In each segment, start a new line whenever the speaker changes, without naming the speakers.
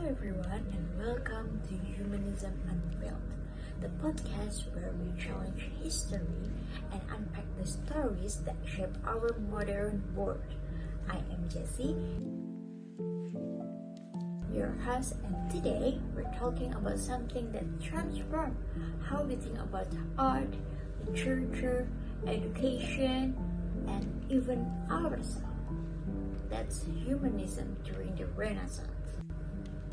everyone, and welcome to Humanism Unveiled, the podcast where we challenge history and unpack the stories that shape our modern world. I am Jessie, your host, and today we're talking about something that transforms how we think about art, literature, education, and even ourselves. That's humanism during the Renaissance.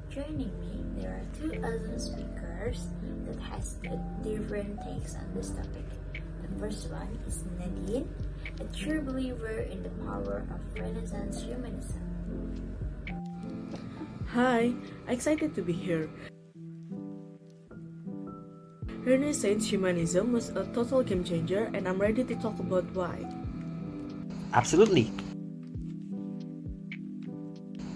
Joining me, there are two awesome speakers that has different takes on this topic. The first one is Nadine, a true believer in the power of Renaissance humanism.
Hi, excited to be here. Renaissance humanism was a total game changer, and I'm ready to talk about why.
Absolutely.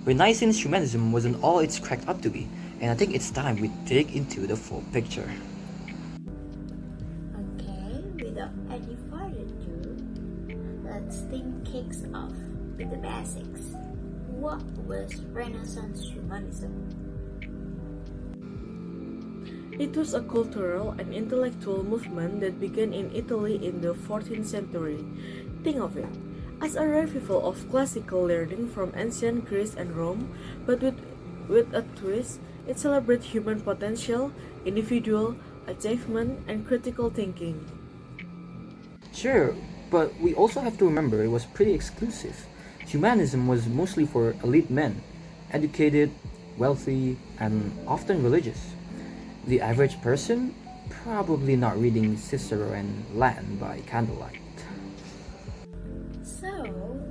Renaissance humanism wasn't all it's cracked up to be, and I think it's time we dig into the full picture.
Okay, without any further ado, let's think kicks off with the basics. What was Renaissance humanism?
It was a cultural and intellectual movement that began in Italy in the 14th century. Think of it as a revival of classical learning from ancient Greece and Rome, but with a twist. It celebrates human potential, individual achievement, and critical thinking.
Sure, but we also have to remember it was pretty exclusive. Humanism was mostly for elite men, educated, wealthy, and often religious. The average person probably not reading Cicero and Land by candlelight.
So,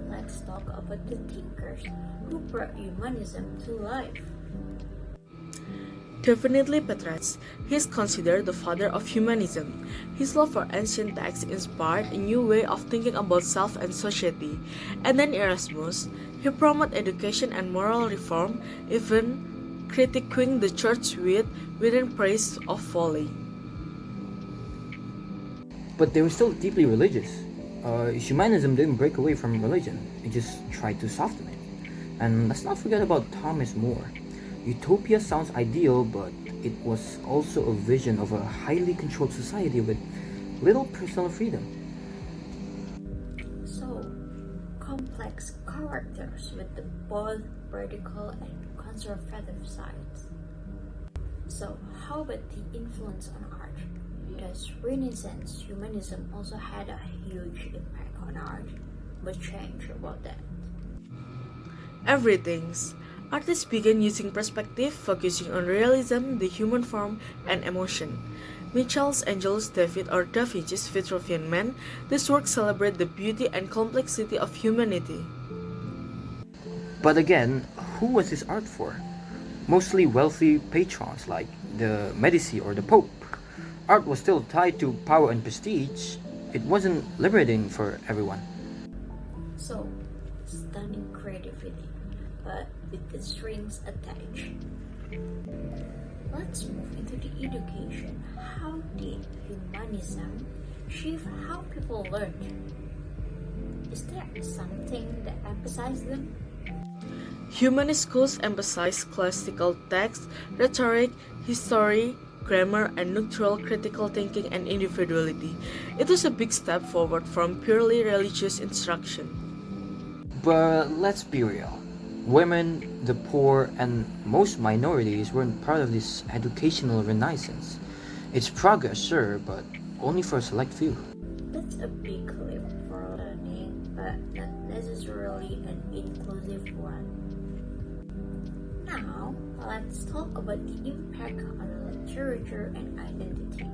let's talk about the thinkers who brought humanism to life.
Definitely Petrarch. He is considered the father of humanism. His love for ancient texts inspired a new way of thinking about self and society. And then Erasmus. He promoted education and moral reform, even critiquing the church within praise of folly.
But they were still deeply religious. Humanism didn't break away from religion, it just tried to soften it. And let's not forget about Thomas More. Utopia sounds ideal, but it was also a vision of a highly controlled society with little personal freedom.
So, complex characters with the both radical and conservative sides. So, how about the influence on art? Does Renaissance humanism also had a huge impact on art? What changed about that?
Everything's. Artists began using perspective, focusing on realism, the human form, and emotion. Michelangelo's David or Da Vinci's Vitruvian Man, this work celebrates the beauty and complexity of humanity.
But again, who was this art for? Mostly wealthy patrons like the Medici or the Pope. Art was still tied to power and prestige. It wasn't liberating for everyone.
So, stunning creativity, but with the strings attached. Let's move into the education. How did humanism shape how people learned? Is there something that emphasizes them?
Humanist schools emphasize classical texts, rhetoric, history, grammar, and neutral critical thinking and individuality. It was a big step forward from purely religious instruction.
But let's be real. Women, the poor, and most minorities weren't part of this educational renaissance. It's progress, sure, but only for a select few.
That's a big leap for learning, but not necessarily an inclusive one. Now, let's talk about the impact on literature and identity.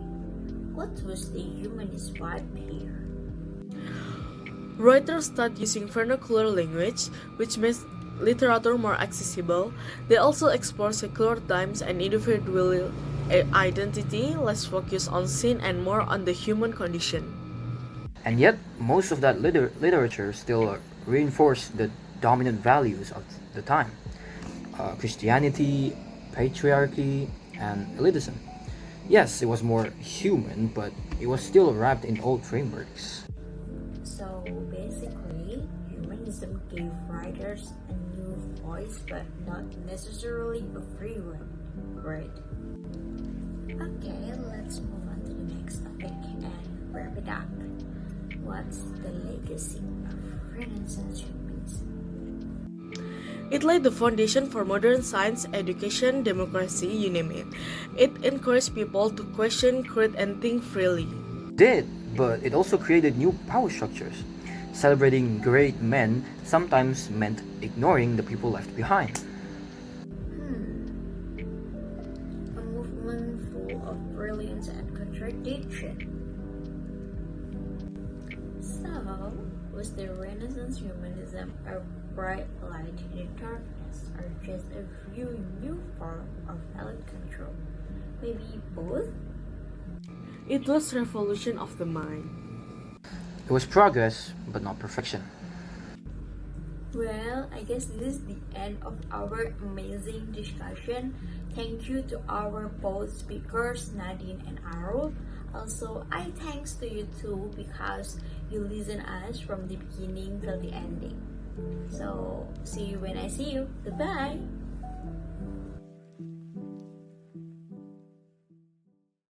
What was the humanist vibe here?
Writers started using vernacular language, which makes literature more accessible. They also explore secular times and individual identity, less focus on sin and more on the human condition.
And yet, most of that literature still reinforced the dominant values of the time. Christianity, patriarchy, and elitism. Yes, it was more human, but it was still wrapped in old frameworks.
So basically, humanism gave writers a new voice, but not necessarily a free one, right? Okay, let's move on to the next topic and wrap it up. What's the legacy of Renaissance humanism?
It laid the foundation for modern science, education, democracy, you name it. It encouraged people to question, create, and think freely.
Did, but it also created new power structures. Celebrating great men sometimes meant ignoring the people left behind.
A movement full of brilliance and contradiction. So, was the Renaissance humanism a bright light in the darkness, or just a few new form of elite control? Maybe both?
It was revolution of the mind.
It was progress, but not perfection.
Well, I guess this is the end of our amazing discussion. Thank you to our both speakers, Nadine and Arul. Also, I thanks to you too because you listen us from the beginning till the ending. So, see you when I see you. Goodbye.